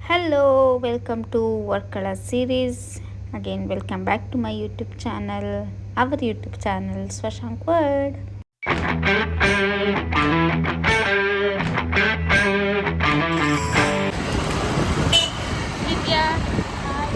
Hello, welcome to Workala series. Again, welcome back to my YouTube channel, our YouTube channel, Swashank World. Vidya, hi.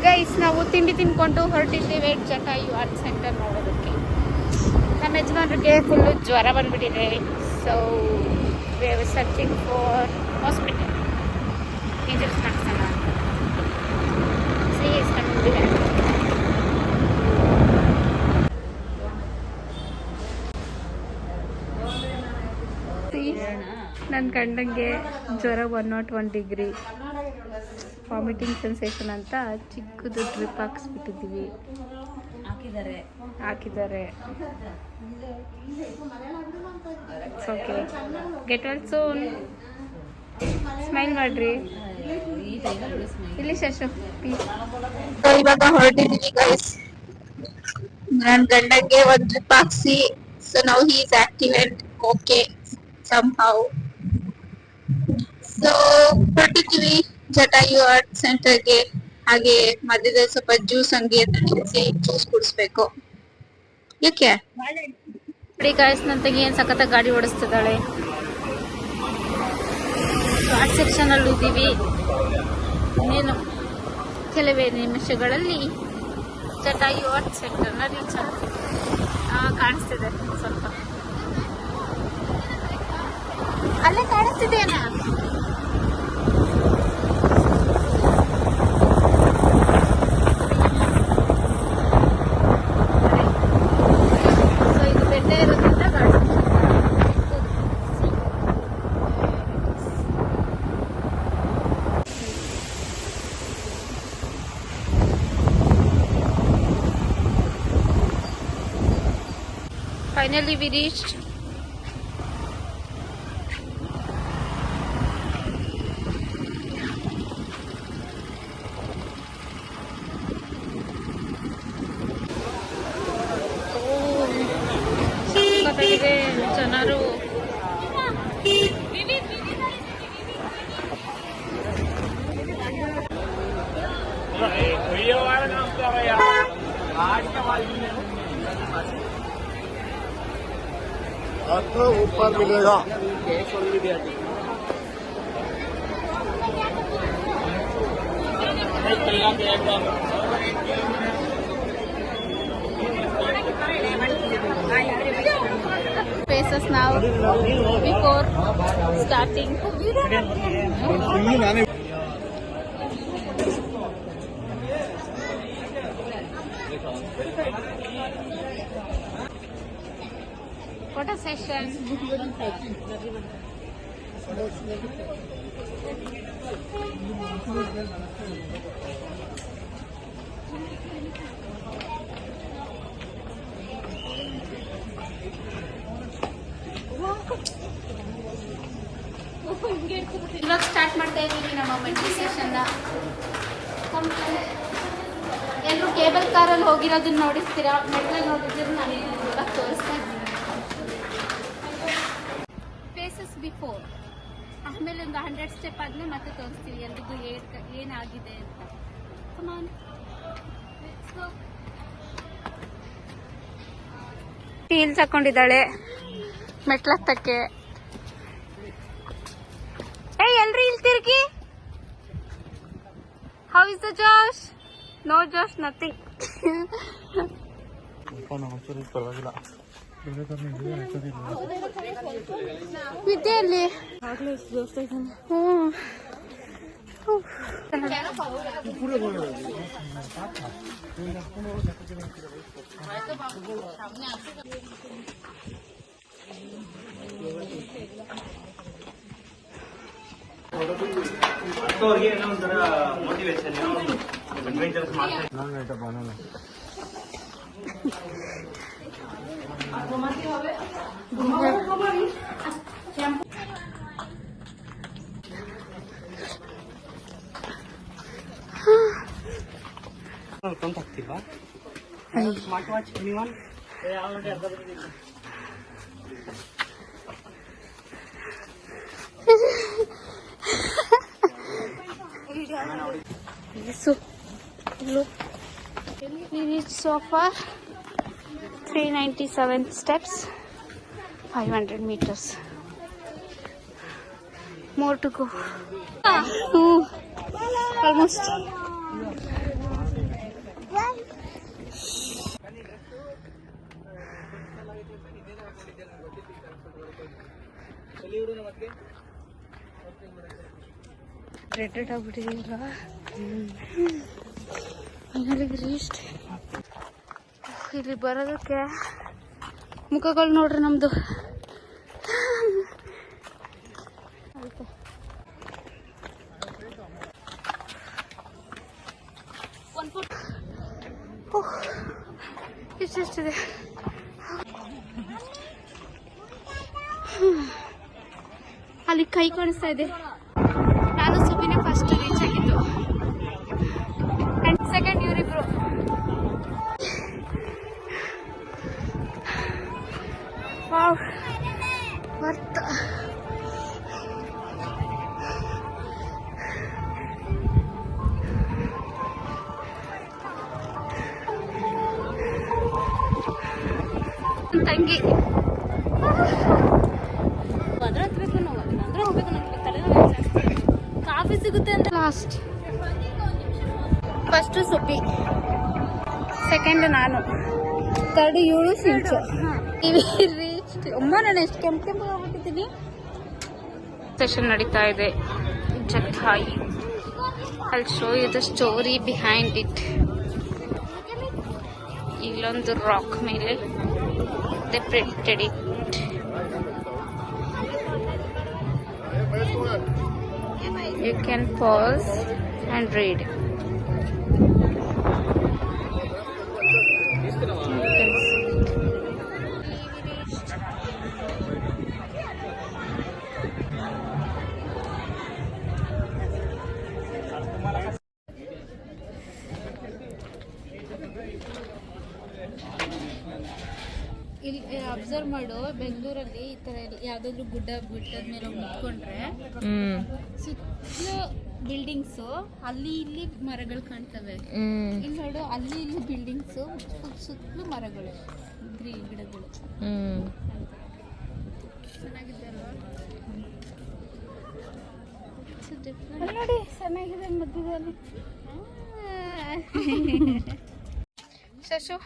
Guys ನಾವು ತಿಂಡಿ ತಿನ್ಕೊಂಡು ಹೊರಟಿದ್ದೇವೆ Jatayu art centre ನೋಡೋದಕ್ಕೆ. ನಮ್ಮ ಯಜಮಾನ್ರಿಗೆ full ಜ್ವರ ಬಂದ್ಬಿಟ್ಟಿದೆ. So we are searching for hospital injection ಹಾಕ್ಸೋಣ ಅಂತ. She is coming back. ನನ್ನ ಗಂಡಂಗೆ ಜ್ವರ 101 ಡಿಗ್ರಿ, ವಾಮಿಟಿಂಗ್ ಸೆನ್ಸೇಷನ್ ಅಂತ ಚಿಕ್ಕದು ಡ್ರಿಪ್ ಹಾಕಿಸ್ಬಿಟ್ಟಿದ್ದೀವಿ. ಹಾಕಿದ್ದಾರೆ. Okay, get well soon. Smile ಮಾಡ್ರಿ ಇಲ್ಲಿ ಶಶು. ಇವಾಗ ಹೊರಟಿದೀವಿ ಗೈಸ್. ನನ್ ಗಂಡಂಗೆ ಒಂದ್ ಡ್ರಿಪ್ ಹಾಕ್ಸಿ. So now he is active and okay some how. So ಹೊರಟಿದೀವಿ ಜಟಾಯು ಆರ್ಟ್ ಸೆಂಟರ್ಗೆ. ಹಾಗೆ ಮಧ್ಯದಲ್ಲಿ ಸ್ವಲ್ಪ ಜ್ಯೂಸ್ ಅಂಗಡಿ ಅಂತ ನಿಲ್ಸಿ ಜ್ಯೂಸ್ ಕುಡಿಸ್ಬೇಕು. ಯಾಕೆ ನೋಡಿ ಗಾಯ್ಸ್, ನನ್ನ ತಂಗಿ ಏನು ಸಖತ್ತ ಗಾಡಿ ಓಡಿಸ್ತಿದ್ದಾಳೆ. ಆರ್ಟ್ ಸೆಕ್ಷನ್ ಅಲ್ಲಿ ಇದ್ದೀವಿ. ಇನ್ನೇನು ಕೆಲವೇ ನಿಮಿಷಗಳಲ್ಲಿ ಜಟಾಯು ಆರ್ಟ್ ಸೆಂಟರ್ನ ರೀಚ್ ಆಗ್ತೀವಿ. ಕಾಣಿಸ್ತಿದೆ ಸ್ವಲ್ಪ, ಅಲ್ಲೇ ಕಾಣಿಸ್ತಿದೆಯಾ? ಸೊ ಇದು ಬೆಟ್ಟ ಇರೋದ್ರಿಂದ ಗಾಡಿ finally we reached. ಇದೆ ಜನರು. आपको ऊपर मिलेगा. Faces now before starting. Photo session. ಇವಾಗ ಸ್ಟಾರ್ಟ್ ಮಾಡ್ತಾ ಇದ್ದೀವಿ ನಮ್ಮ ಮೆಡಿಟೇಷನ್. ಎಲ್ಲರೂ ಕೇಬಲ್ ಕಾರಲ್ಲಿ ಹೋಗಿರೋದನ್ನ ನೋಡಿಸ್ತೀರಾ, ಮೆಟ್ಲಲ್ಲಿ ನೋಡಿದ್ರೆ ನಾನು ಇವಾಗ ತೋರಿಸ್ತಾ ಇದ್ದೀನಿ. ಫೇಸಸ್ ಬಿಫೋರ್, ಆಮೇಲೆ ಒಂದು 100 ಸ್ಟೆಪ್ ಆದ್ಮೇಲೆ ಮತ್ತೆ ತೋರಿಸ್ತೀವಿ ಎಲ್ರಿಗೂ ಏನಾಗಿದೆ ಅಂತ. ಕಮಾನ್ ಹೀಲ್ಸ್ ಹಾಕೊಂಡಿದ್ದಾಳೆ ಮೆಟ್ಲತ್ತಕ್ಕೆ. ಎಲ್ರಿ ಇಲ್ಲಿ ತಿರ್ಗಿ. How is the josh? No josh, nothing. ವಿದ್ಯೆಯಲ್ಲಿ ಅವ್ರಿಗೆ ಏನೋ ಒಂಥರ ಮೋಟಿವೇಶನ್ ಅಡ್ವೆಂಚರ್ಸ್ ಮಾಡ್ತಾರೆ. ಆಗ್ತಿಲ್ವಾ smart watch anyone So, look, we reached so far 397 steps, 500 meters. More to go. Almost. Red ಆಗ್ಬಿಟ್ಟಿದೀವಲ್ಲ. Finally rest. ಇಲ್ಲಿ ಬರೋದಕ್ಕೆ ಮುಖಗಳು ನೋಡ್ರಿ ನಮ್ದು. ಇಷ್ಟೆಷ್ಟಿದೆ. ಅಲ್ಲಿ ಕೈ ಕಾಣಿಸ್ತಾ ಇದೆ. ನಾನು ಸುಮ್ಮಿನೇ ಫಸ್ಟ್ ರೀಚ್ ಆಗಿದ್ದು ಅಂಡ್ ಸೆಕೆಂಡ್ ಇವರಿಬ್ರು. Wow, worth. ತಂಗಿ ಕಾಫಿ ಸಿಗುತ್ತೆ ಅಂತ ಲಾಸ್ಟ್. ಫಸ್ಟ್ ಸುಬ್ಬಿ, ಸೆಕೆಂಡ್ ನಾನು, ಥರ್ಡ್ ಇವಳು ಸಿಂಚು. ರೀಚ್. ಅಮ್ಮ ನಾನು ಎಷ್ಟು ಕೆಂಪು ಆಗ್ಬಿಟ್ಟಿದ್ದೀನಿ. ಸೆಷನ್ ನಡೀತಾ ಇದೆ Jatayu. I'll show you the story behind it. ಇಲ್ಲೊಂದು ರಾಕ್ ಮೇಲೆ they printed it. You can pause and read. You can see it. ಇಲ್ಲಿ ಅಬ್ಸರ್ವ್ ಮಾಡು, ಬೆಂಗಳೂರಲ್ಲಿ ಈ ತರ ಯಾವ್ದಾದ್ರು ಗುಡ್ಡದ ಮೇಲೆ ನಿಂತ್ಕೊಂಡ್ರೆ ಸುತ್ತಲೂ ಬಿಲ್ಡಿಂಗ್ಸ್, ಅಲ್ಲಿ ಇಲ್ಲಿ ಮರಗಳು ಕಾಣ್ತವೆ. ಇಲ್ಲಿ ನೋಡು, ಅಲ್ಲಿ ಇಲ್ಲಿ ಬಿಲ್ಡಿಂಗ್ಸ್, ಸುತ್ತಲೂ ಮರಗಳು, ಗಿಡಗಳು. ಚೆನ್ನಾಗಿದೆ ಅಲ್ವಾ? ನೋಡಿ, ಚೆನ್ನಾಗಿದೆ ಮಧ್ಯದಲ್ಲಿ. ಶಶು,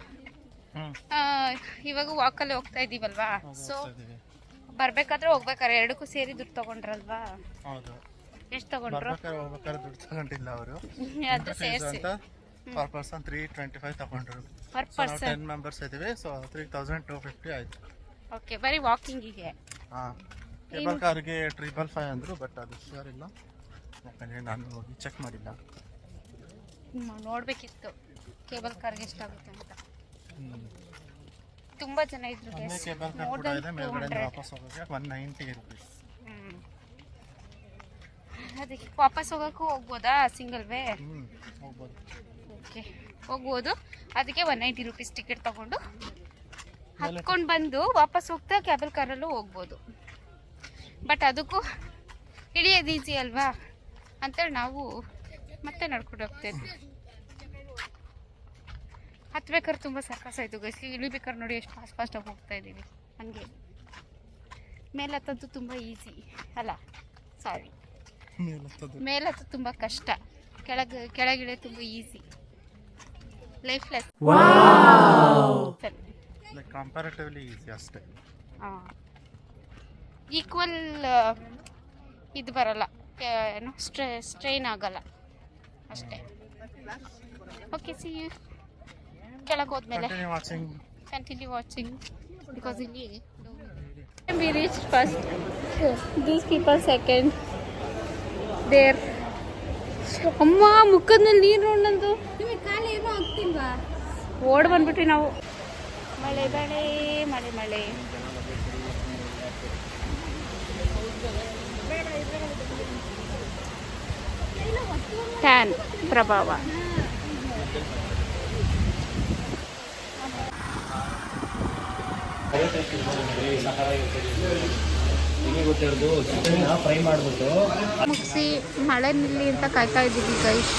ಇವಾಗ ವಾಕಲ್ಲಿ ಹೋಗ್ತಾ ಇದೀವಲ್ವಾ, ಸೊ ಬರ್ಬೇಕಾದ್ರೆ ಹೋಗ್ಬೇಕಾರೆ ಎರಡಕ್ಕೂ ಸೇರಿ ದುಡ್ಡು ತಗೊಂಡ್ರಲ್ವಾ? ಹೌದು. ಎಷ್ಟು ತಗೊಂಡ್ರು? ಹೋಗ್ಬೇಕಾದ್ರೆ ದುಡ್ಡು ತಗೊಂಡಿಲ್ಲ ಅವರು. ಅದು ಸೇರಿಸಿ ಪರ್ ಪರ್ಸನ್ 325 ತಗೊಂಡ್ರು. ಪರ್ ಪರ್ಸನ್ 10 ಮೆಂಬರ್ಸ್ ಇದ್ದೀವಿ, ಸೊ 3250 ಆಯ್ತು. ಓಕೆ, ಬರೀ ವಾಕಿಂಗಿಗೆ. ಹಾಂ, ಕೇಬಲ್ ಕಾರ್ಗೆ 555 ಅಂದರು, ಬಟ್ ಅದು ಶೋರ್ ಇಲ್ಲ. ಯಾಕಂದರೆ ನಾನು ಹೋಗಿ ಚೆಕ್ ಮಾಡಿಲ್ಲ. ನೋಡ್ಬೇಕಿತ್ತು ಕೇಬಲ್ ಕಾರ್ಗೆ ಎಷ್ಟಾಗುತ್ತೆ ಅಂತ. ತುಂಬಾ ಜನ ಇದ್ರು. ಕೇಬಲ್ ಕಾರ್ ಕೂಡ ಇದೆ, ಮೇಲ್ಗಡೆ ವಾಪಸ್ ಹೋಗೋಕ್ಕೆ 190 ರೂಪೀಸ್. ಅದಕ್ಕೆ ವಾಪಸ್ ಹೋಗೋಕ್ಕೂ ಹೋಗ್ಬೋದಾ ಸಿಂಗಲ್ ವೇ? ಹೋಗ್ಬೋದು. ಓಕೆ, ಹೋಗ್ಬೋದು. ಅದಕ್ಕೆ 190 ರೂಪೀಸ್ ಟಿಕೆಟ್ ತಗೊಂಡು ಹತ್ಕೊಂಡು ಬಂದು ವಾಪಸ್ ಹೋಗ್ತಾ ಕೇಬಲ್ ಕಾರಲ್ಲೂ ಹೋಗ್ಬೋದು. ಬಟ್ ಅದಕ್ಕೂ ಇಳಿಯೋದು ಈಸಿ ಅಲ್ವಾ ಅಂತೇಳಿ ನಾವು ಮತ್ತೆ ನಡ್ಕೊಂಡು ಹೋಗ್ತಾ ಇದ್ವಿ. ಹತ್ಬೇಕಾದ್ರೆ ತುಂಬ ಸರ್ಕಸ್ ಆಯಿತು ಗೈಸ್. ಇಳಿಬೇಕಾದ್ರೆ ನೋಡಿ ಎಷ್ಟು ಫಾಸ್ಟಾಗಿ ಹೋಗ್ತಾ ಇದ್ದೀವಿ. ಹಂಗೆ ಮೇಲೆ ಹತ್ತದ್ದು ತುಂಬ ಈಸಿ ಅಲ್ಲ, ಸಾರಿ, ಮೇಲೆ ಹತ್ತದ್ದು ತುಂಬ ಕಷ್ಟ, ಕೆಳಗಿಳೆ ತುಂಬ ಈಸಿ. ಲೈಫ್ಲೆಸ್, ಕಂಪ್ಯಾರಿಟಿವ್ಲಿ ಈಸಿ ಅಷ್ಟೇ. ಹಾಂ, ಈಕ್ವಲ್ ಇದು ಬರಲ್ಲ, ಏನು ಸ್ಟ್ರೈನ್ ಆಗಲ್ಲ ಅಷ್ಟೇ. Okay, see you. ಕೆಳಗೆ ಹೋದ್ಮೇಲೆ ಕಂಟಿನ್ಯೂ ವಾಚಿಂಗ್ ಬಿಕಾಸ್ ಇಲ್ಲಿ we reached first, these people second. There. ಅಮ್ಮ ಮುಖದ ಮೇಲೆ ನೀರು ನೋಡಂದು ನಿಮಗೆ ಕಾಲು ಏನೂ ಆಗ್ತಿಲ್ವಾ? ಓಡ್ ಬಂದ್ಬಿಟ್ವಿ ನಾವು. ಮಳೆ ಮಳೆ ಮಳೆ ಮಳೆ. ಟ್ಯಾನ್ ಪ್ರಭಾವ. ಫ್ರೈ ಮಾಡ್ಬಿಟ್ಟು ಮುಗಿಸಿ ಮಳೆ ನಿಲ್ಲಿ ಅಂತ ಕಾಯ್ತಾ ಇದ್ದೀವಿ ಗೈಸ್.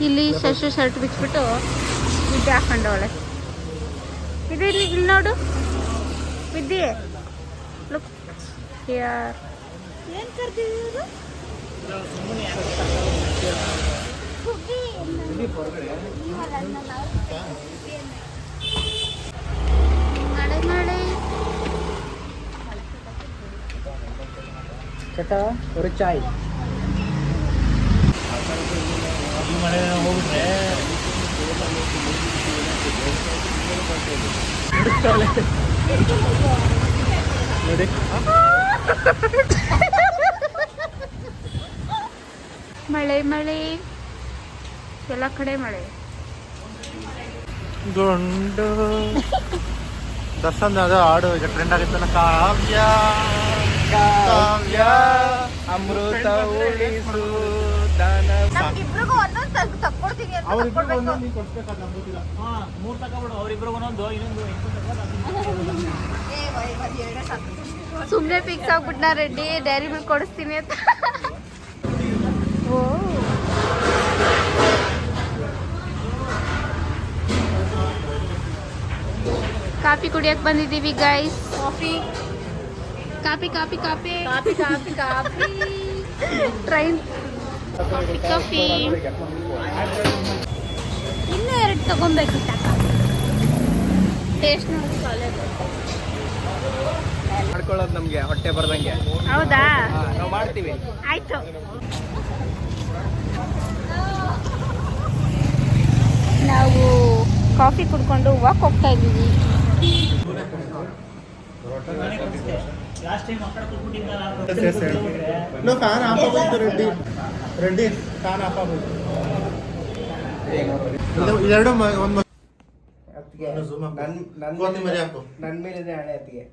ಇಲ್ಲಿ ಶಶು ಶರ್ಟ್ ಬಿಚ್ಬಿಟ್ಟು ವಿದ್ಯೆ ಹಾಕೊಂಡವಳೆ. ಇದು ಇಲ್ಲಿ ನೋಡು ವಿದ್ಯೆ. ಲುಕ್ ಯಾರ್ ಏನು ಕರ್ದಿದ್ರು? ಮಳೆ ಮಳೆ. ಚಟ ಒಂದು ಚಾಯ್. ಈ ಮಳೆ ಹೋಗ್ಬಿಟ್ರೆ ನೋಡಿ ಮಳೆ ಮಳೆ ಎಲ್ಲ ಕಡೆ ಮಳೆ. ಗುಂಡು ದರ್ಶನ್ ಅದು ಹಾಡು ಈಗ ಟ್ರೆಂಡ್ ಆಗಿತ್ತಲ್ಲ, ಕಾವ್ಯ ಕಾವ್ಯ ಅಮೃತ ಉಳಿಸು ದಾನ. ನಮ್ಗಿಬ್ರಿಗೂ ಒಂದೊಂದು ತಕ್ಕೊಡ್ತೀನಿ ಅಂತ ಅವ್ರಿಬ್ರು ಒಂದೊಂದು ಕೊಡ್ಸ್ಬೇಕಾದ್ರೆ ನಮ್ಗೆ ಗೊತ್ತಿಲ್ಲ. ಮೂರು ತಗೊಬಿಡು, ಅವ್ರಿಬ್ರು ಒಂದೊಂದು, ಇನ್ನೊಂದು ಸುಮ್ಮನೆ ಫಿಕ್ಸ್ ಆಗ್ಬಿಟ್ನಾ ರೆಡ್ಡಿ, ಡೈರಿ ಮಿಲ್ಕ್ ಕೊಡಿಸ್ತೀನಿ ಅಂತ. ಓ ಕಾಫಿ ಕುಡಿಯಕ್ಕೆ ಬಂದಿದ್ದೀವಿ guys. Coffee coffee coffee coffee coffee coffee coffee train coffee coffee. ಇನ್ನೂ 2 ತಗೊಬೇಕಿತ್ತ. ಟೇಸ್ಟ್ ನೋಡಿ ಕಾಲೇಜ್. ಮಾಡ್ಕೊಳ್ಳೋದು ನಮಗೆ ಹೊಟ್ಟೆ ಬರ್ದಂಗೆ. ಹೌದಾ, ನಾವು ಮಾಡ್ತೀವಿ. ಆಯ್ತು. ನಾವು ಕಾಫಿ ಕುಡ್ಕೊಂಡು ವಾಕ್ ಹೋಗ್ತಾ ಇದ್ದೀವಿ. ಫ್ಯಾನ್ ಆಫ್ ಆಗೋಯ್ತು ರೆಡ್ಡಿ. ರೆಡ್ಡಿ ಫ್ಯಾನ್ ಆಫ್ ಆಗೋಯ್ತು. ಇದೆರಡು ಒಂದು ಕೊತ್ತಂಬರಿ ಹಾಕು. ನನ್ನ ಮೇಲೆ ಹಣೆ ಅತ್ತಿಗೆ.